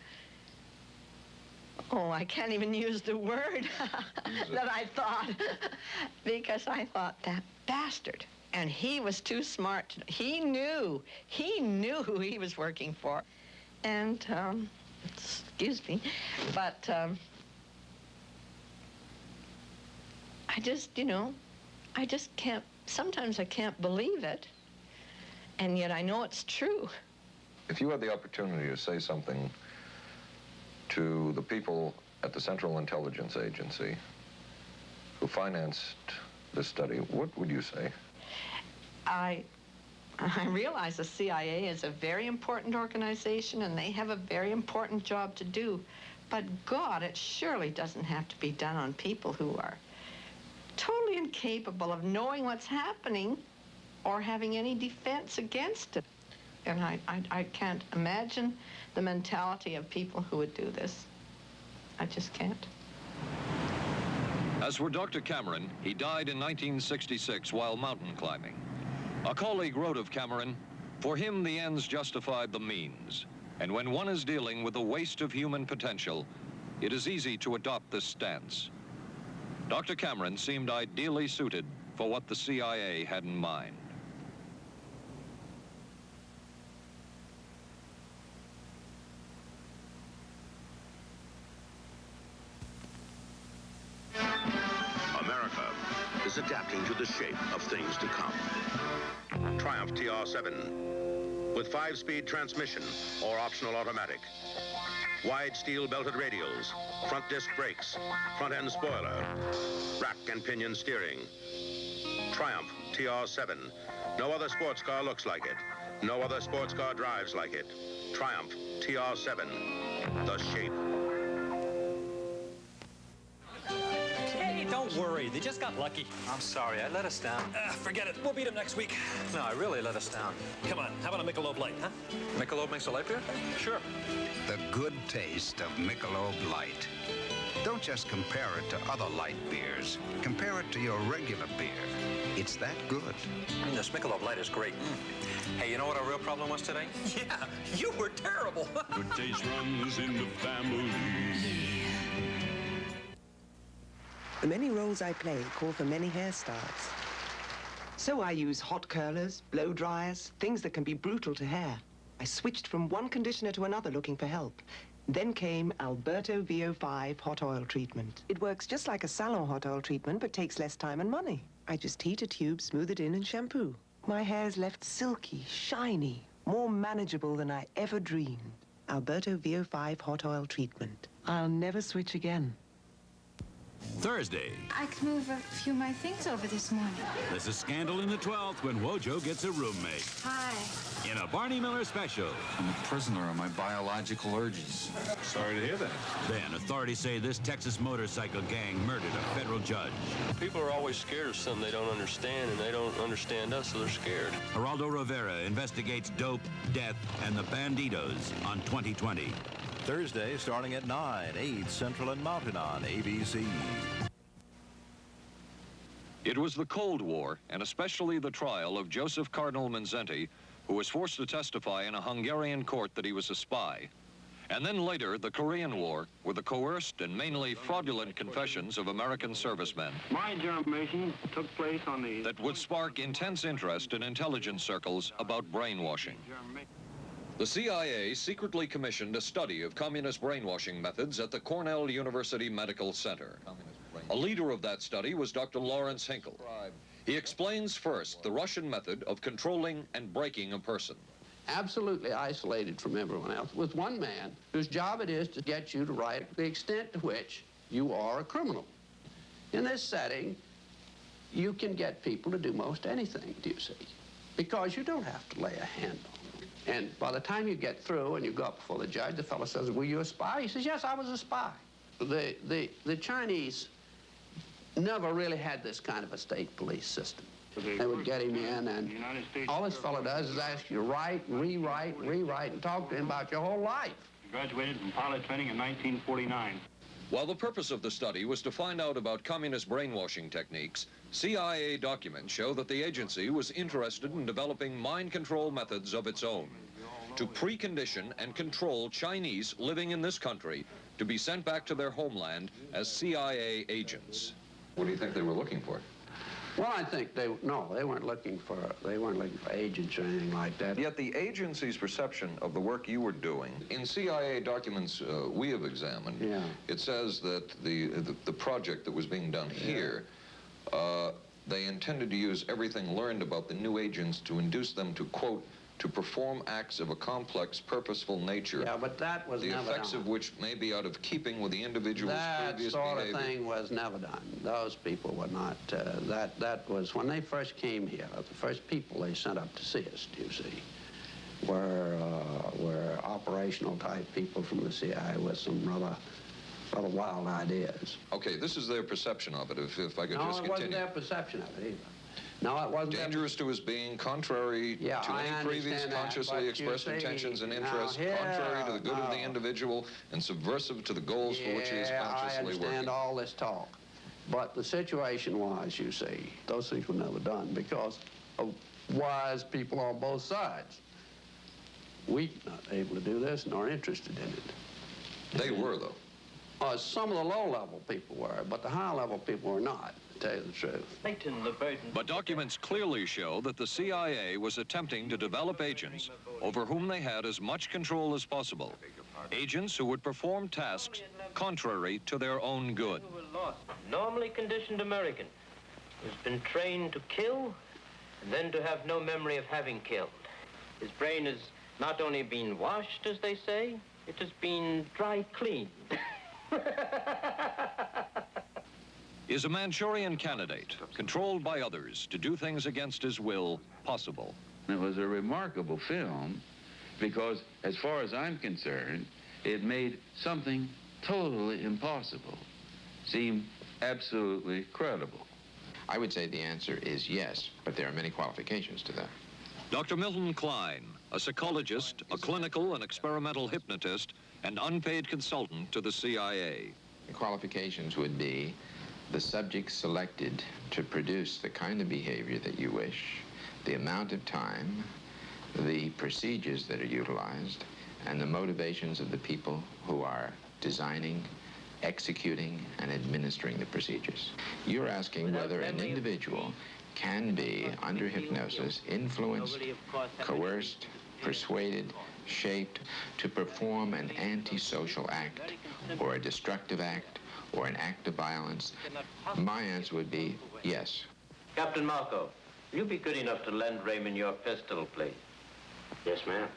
oh, I can't even use the word that I thought, because I thought, that bastard. And he was too smart. He knew who he was working for. And, excuse me, but I just, I just can't, sometimes I can't believe it, and yet I know it's true. If you had the opportunity to say something to the people at the Central Intelligence Agency who financed this study, what would you say? I realize the CIA is a very important organization, and they have a very important job to do. But God, it surely doesn't have to be done on people who are totally incapable of knowing what's happening or having any defense against it. And I can't imagine the mentality of people who would do this. I just can't. As for Dr. Cameron, he died in 1966 while mountain climbing. A colleague wrote of Cameron, "For him, the ends justified the means. And when one is dealing with the waste of human potential, it is easy to adopt this stance." Dr. Cameron seemed ideally suited for what the CIA had in mind. America is adapting to the shape of things to come. Triumph TR7 with 5-speed transmission or optional automatic. Wide steel belted radials, front disc brakes, front end spoiler, rack and pinion steering. Triumph TR7. No other sports car looks like it. No other sports car drives like it. Triumph TR7. The shape. Hey, don't worry. They just got lucky. I'm sorry. I let us down. Forget it. We'll beat them next week. No, I really let us down. Come on. How about a Michelob Light, huh? Michelob makes a light beer? Sure. The good taste of Michelob Light. Don't just compare it to other light beers. Compare it to your regular beer. It's that good. This Michelob Light is great. Hey, you know what our real problem was today? Yeah, you were terrible. Good taste runs in the family. The many roles I play call for many hairstyles. So I use hot curlers, blow dryers, things that can be brutal to hair. I switched from one conditioner to another looking for help. Then came Alberto VO5 hot oil treatment. It works just like a salon hot oil treatment, but takes less time and money. I just heat a tube, smooth it in, and shampoo. My hair's left silky, shiny, more manageable than I ever dreamed. Alberto VO5 hot oil treatment. I'll never switch again. Thursday. I could move a few of my things over this morning. There's a scandal in the 12th when Wojo gets a roommate. Hi. In a Barney Miller special. I'm a prisoner of my biological urges. Sorry to hear that. Then authorities say this Texas motorcycle gang murdered a federal judge. People are always scared of something they don't understand, and they don't understand us, so they're scared. Geraldo Rivera investigates dope, death, and the banditos on 2020. Thursday, starting at 9, 8 Central and Mountain on ABC. It was the Cold War, and especially the trial of Joseph Cardinal Mindszenty, who was forced to testify in a Hungarian court that he was a spy. And then later, the Korean War, with the coerced and mainly fraudulent confessions of American servicemen. My information took place on the... that would spark intense interest in intelligence circles about brainwashing. The CIA secretly commissioned a study of communist brainwashing methods at the Cornell University Medical Center. A leader of that study was Dr. Lawrence Hinkle. He explains first the Russian method of controlling and breaking a person. Absolutely isolated from everyone else, with one man whose job it is to get you to write the extent to which you are a criminal. In this setting, you can get people to do most anything, do you see? Because you don't have to lay a hand on them. And by the time you get through and you go up before the judge, the fellow says, "Were you a spy?" He says, "Yes, I was a spy." The Chinese never really had this kind of a state police system. They would get him in, and all this fellow does is ask you to write, rewrite, and talk to him about your whole life. Graduated from pilot training in 1949. While the purpose of the study was to find out about communist brainwashing techniques, CIA documents show that the agency was interested in developing mind control methods of its own to precondition and control Chinese living in this country to be sent back to their homeland as CIA agents. What do you think they were looking for? Well, I think they weren't looking for agents or anything like that. Yet the agency's perception of the work you were doing, in CIA documents we have examined, it says that the project that was being done here, they intended to use everything learned about the new agents to induce them to, quote, to perform acts of a complex, purposeful nature. Yeah, but that was never done. The effects of which may be out of keeping with the individual's previous behavior. That sort of thing was never done. Those people were not, that was, when they first came here, the first people they sent up to see us, you see, were operational type people from the CIA with some rather wild ideas. Okay, this is their perception of it, if I could just continue. No, it wasn't their perception of it either. No, it wasn't. Dangerous to his being, contrary to any previous consciously expressed intentions and interests, contrary to the good of the individual, and subversive to the goals for which he is consciously working. I understand all this talk. But the situation was, you see, those things were never done because of wise people on both sides. We not able to do this nor interested in it. They were, though. Some of the low-level people were, but the high-level people were not. To tell you the truth. But documents clearly show that the CIA was attempting to develop agents over whom they had as much control as possible. Agents who would perform tasks contrary to their own good. Normally conditioned American who's been trained to kill and then to have no memory of having killed. His brain has not only been washed, as they say, it has been dry cleaned. Is a Manchurian candidate, controlled by others to do things against his will, possible? It was a remarkable film because, as far as I'm concerned, it made something totally impossible seem absolutely credible. I would say the answer is yes, but there are many qualifications to that. Dr. Milton Klein, a psychologist, a clinical and experimental hypnotist, and unpaid consultant to the CIA. The qualifications would be the subject selected to produce the kind of behavior that you wish, the amount of time, the procedures that are utilized, and the motivations of the people who are designing, executing, and administering the procedures. You're asking whether an individual can be, under hypnosis, influenced, coerced, persuaded, shaped to perform an antisocial act, or a destructive act, or an act of violence. My answer would be yes. Captain Marco, will you be good enough to lend Raymond your pistol, please? Yes, ma'am.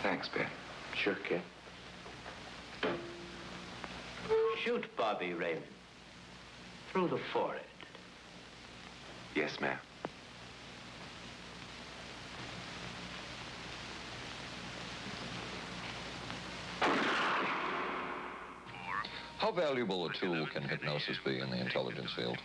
Thanks, Ben. Sure, kid. Shoot Bobby, Raymond. Through the forehead. Yes, ma'am. How valuable a tool can hypnosis be in the intelligence field?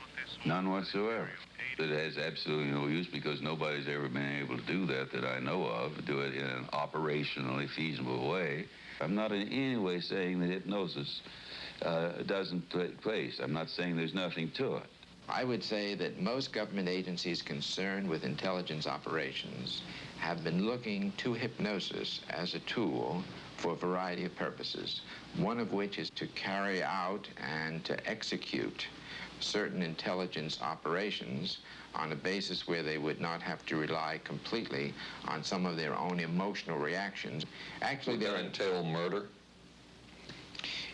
None whatsoever. It has absolutely no use because nobody's ever been able to do that I know of, do it in an operationally feasible way. I'm not in any way saying that hypnosis doesn't take place. I'm not saying there's nothing to it. I would say that most government agencies concerned with intelligence operations have been looking to hypnosis as a tool for a variety of purposes, one of which is to carry out and to execute certain intelligence operations on a basis where they would not have to rely completely on some of their own emotional reactions. Actually, would that entail murder?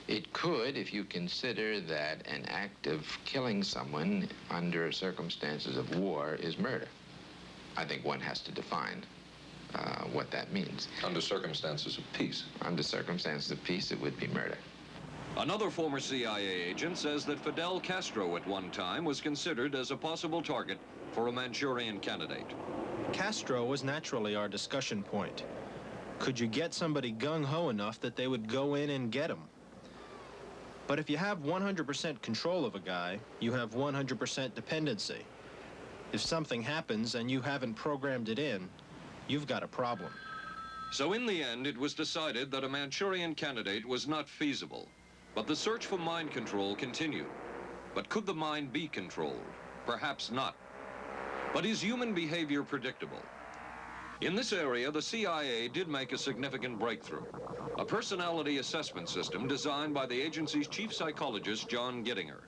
It could, if you consider that an act of killing someone under circumstances of war is murder. I think one has to define what that means. Under circumstances of peace? Under circumstances of peace, it would be murder. Another former CIA agent says that Fidel Castro at one time was considered as a possible target for a Manchurian candidate. Castro was naturally our discussion point. Could you get somebody gung-ho enough that they would go in and get him? But if you have 100% control of a guy, you have 100% dependency. If something happens and you haven't programmed it in, you've got a problem. So in the end, it was decided that a Manchurian candidate was not feasible. But the search for mind control continued. But could the mind be controlled? Perhaps not. But is human behavior predictable? In this area, the CIA did make a significant breakthrough. A personality assessment system designed by the agency's chief psychologist, John Gittinger.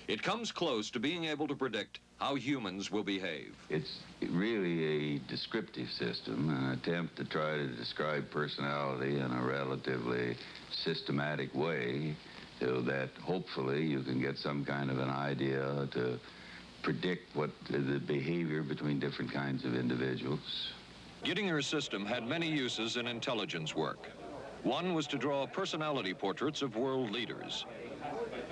It comes close to being able to predict how humans will behave. It's really a descriptive system, an attempt to try to describe personality in a relatively systematic way so that hopefully you can get some kind of an idea to predict what the behavior between different kinds of individuals. Gittinger's system had many uses in intelligence work. One was to draw personality portraits of world leaders.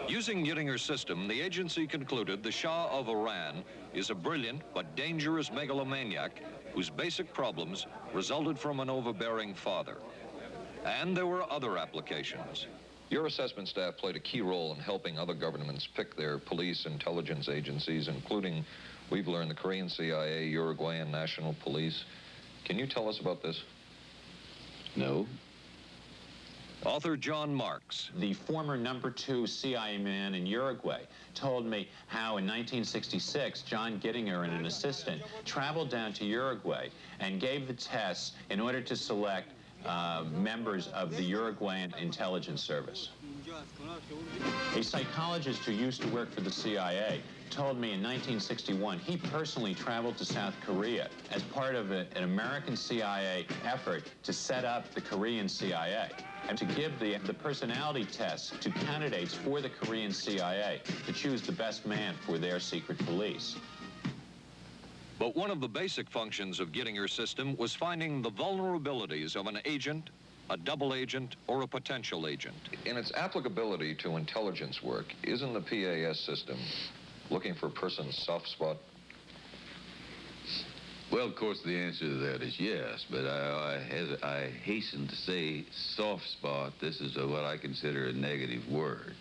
Using Gittinger's system, the agency concluded the Shah of Iran is a brilliant but dangerous megalomaniac whose basic problems resulted from an overbearing father. And there were other applications. Your assessment staff played a key role in helping other governments pick their police intelligence agencies, including, we've learned, the Korean CIA, Uruguayan National Police. Can you tell us about this? No. Author John Marks. The former #2 CIA man in Uruguay told me how in 1966, John Gittinger and an assistant traveled down to Uruguay and gave the tests in order to select members of the Uruguayan intelligence service. A psychologist who used to work for the CIA told me in 1961 he personally traveled to South Korea as part of an American CIA effort to set up the Korean CIA and to give the personality tests to candidates for the Korean CIA to choose the best man for their secret police. But one of the basic functions of Gittinger's system was finding the vulnerabilities of an agent, a double agent, or a potential agent. In its applicability to intelligence work, isn't the PAS system looking for a person's soft spot? Well, of course, the answer to that is yes, but I hasten to say soft spot. This is what I consider a negative word.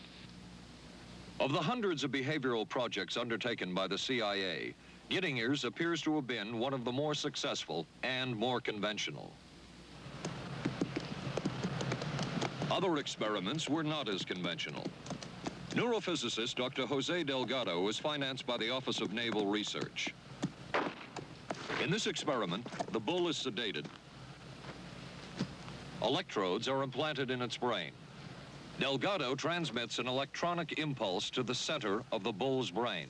Of the hundreds of behavioral projects undertaken by the CIA, Gittinger's appears to have been one of the more successful and more conventional. Other experiments were not as conventional. Neurophysicist Dr. Jose Delgado was financed by the Office of Naval Research. In this experiment, the bull is sedated. Electrodes are implanted in its brain. Delgado transmits an electronic impulse to the center of the bull's brain.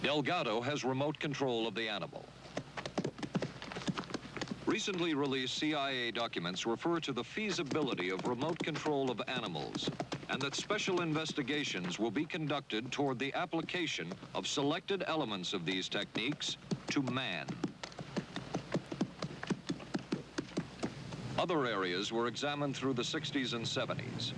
Delgado has remote control of the animal. Recently released CIA documents refer to the feasibility of remote control of animals and that special investigations will be conducted toward the application of selected elements of these techniques to man. Other areas were examined through the 60s and 70s.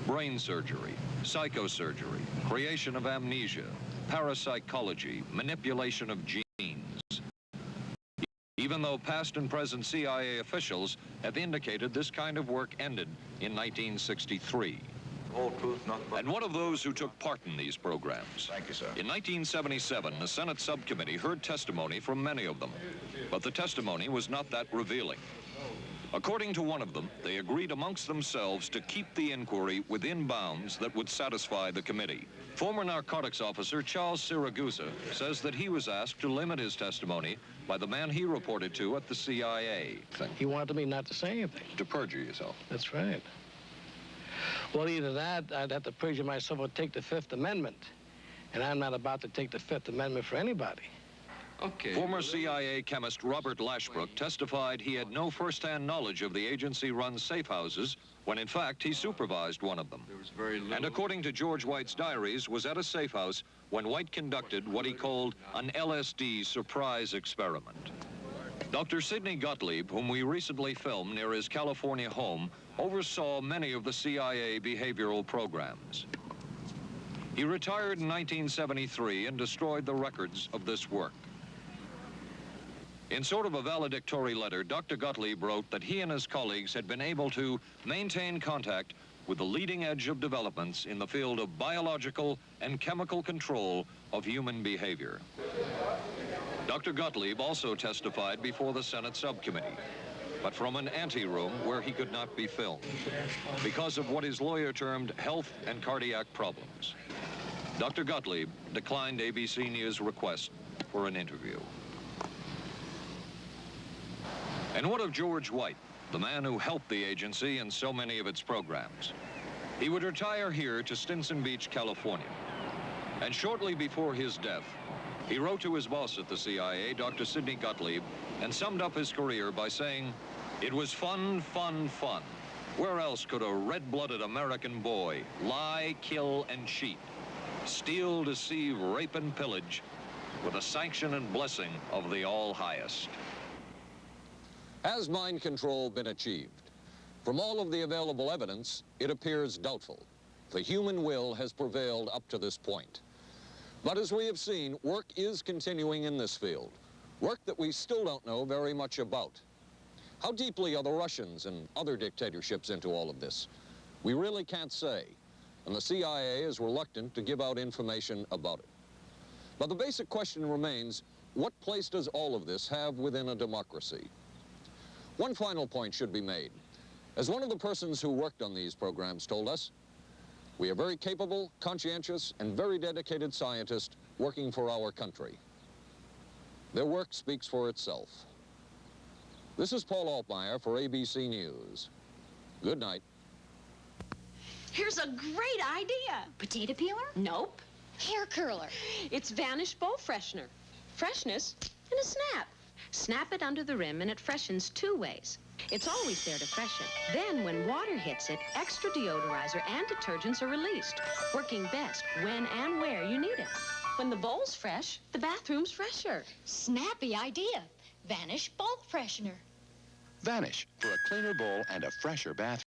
Brain surgery, psychosurgery, creation of amnesia, parapsychology, manipulation of genes. Even though past and present CIA officials have indicated this kind of work ended in 1963. Whole truth, nothing but... And one of those who took part in these programs. Thank you, sir. In 1977, the Senate subcommittee heard testimony from many of them, but the testimony was not that revealing. According to one of them, they agreed amongst themselves to keep the inquiry within bounds that would satisfy the committee. Former narcotics officer Charles Siragusa says that he was asked to limit his testimony by the man he reported to at the CIA. He wanted me not to say anything. To perjure yourself. That's right. Well, either that, I'd have to perjure myself or take the Fifth Amendment. And I'm not about to take the Fifth Amendment for anybody. Okay. Former CIA chemist Robert Lashbrook testified he had no first-hand knowledge of the agency-run safe houses when, in fact, he supervised one of them. There was very little... And according to George White's diaries, was at a safe house when White conducted what he called an LSD surprise experiment. Dr. Sidney Gottlieb, whom we recently filmed near his California home, oversaw many of the CIA behavioral programs. He retired in 1973 and destroyed the records of this work. In sort of a valedictory letter, Dr. Gottlieb wrote that he and his colleagues had been able to maintain contact with the leading edge of developments in the field of biological and chemical control of human behavior. Dr. Gottlieb also testified before the Senate subcommittee, but from an anteroom where he could not be filmed because of what his lawyer termed health and cardiac problems. Dr. Gottlieb declined ABC News' request for an interview. And what of George White, the man who helped the agency in so many of its programs? He would retire here to Stinson Beach, California. And shortly before his death, he wrote to his boss at the CIA, Dr. Sidney Gottlieb, and summed up his career by saying, "It was fun, fun, fun. Where else could a red-blooded American boy lie, kill, and cheat, steal, deceive, rape, and pillage with the sanction and blessing of the All-Highest?" Has mind control been achieved? From all of the available evidence, it appears doubtful. The human will has prevailed up to this point. But as we have seen, work is continuing in this field, work that we still don't know very much about. How deeply are the Russians and other dictatorships into all of this? We really can't say, and the CIA is reluctant to give out information about it. But the basic question remains, what place does all of this have within a democracy? One final point should be made. As one of the persons who worked on these programs told us, we are very capable, conscientious, and very dedicated scientists working for our country. Their work speaks for itself. This is Paul Altmaier for ABC News. Good night. Here's a great idea. Potato peeler? Nope. Hair curler. It's Vanish Bowl Freshener. Freshness in a snap. Snap it under the rim and it freshens 2 ways. It's always there to freshen. Then when water hits it, extra deodorizer and detergents are released, working best when and where you need it. When the bowl's fresh, the bathroom's fresher. Snappy idea. Vanish Bowl Freshener. Vanish for a cleaner bowl and a fresher bathroom.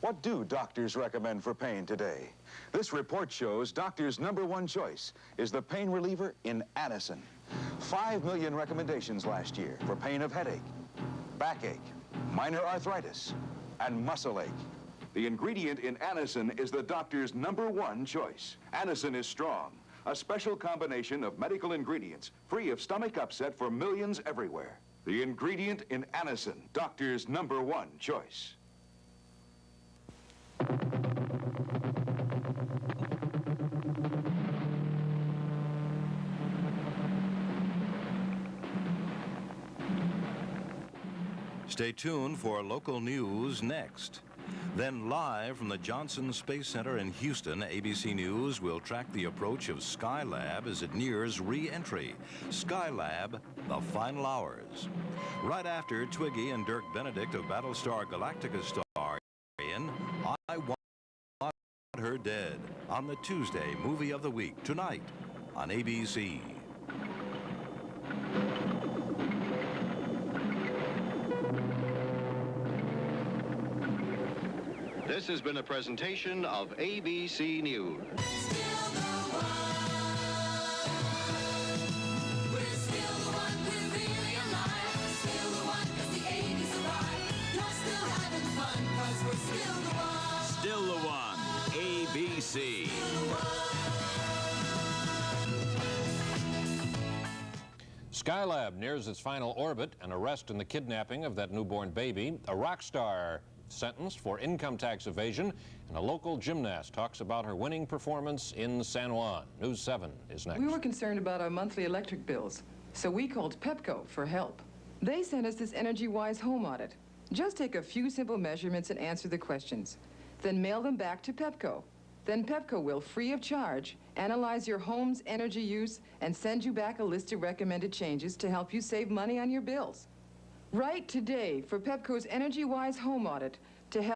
What do doctors recommend for pain today? This report shows doctors' #1 choice is the pain reliever in Anacin. 5 million recommendations last year for pain of headache, backache, minor arthritis, and muscle ache. The ingredient in Anacin is the doctor's #1 choice. Anacin is strong, a special combination of medical ingredients free of stomach upset for millions everywhere. The ingredient in Anacin, doctor's #1 choice. Stay tuned for local news next. Then live from the Johnson Space Center in Houston, ABC News will track the approach of Skylab as it nears re-entry. Skylab, the final hours. Right after Twiggy and Dirk Benedict of Battlestar Galactica star in I Want Her Dead on the Tuesday Movie of the Week, tonight on ABC. This has been a presentation of ABC News. Still the one, ABC. Skylab nears its final orbit. An arrest in the kidnapping of that newborn baby. A rock star sentenced for income tax evasion, and a local gymnast talks about her winning performance in San Juan. News 7 is next. We were concerned about our monthly electric bills, so we called Pepco for help. They sent us this EnergyWise home audit. Just take a few simple measurements and answer the questions. Then mail them back to Pepco. Then Pepco will, free of charge, analyze your home's energy use and send you back a list of recommended changes to help you save money on your bills. Write today for Pepco's EnergyWise home audit to help